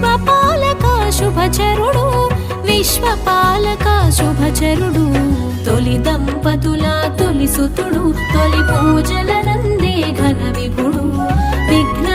విశ్వపాలక శుభచరుడు విశ్వపాలక శుభచరుడు తొలి దంపతుల తొలి సుతుడు తొలి పూజల నందే ఘన విభుడు విఘ్న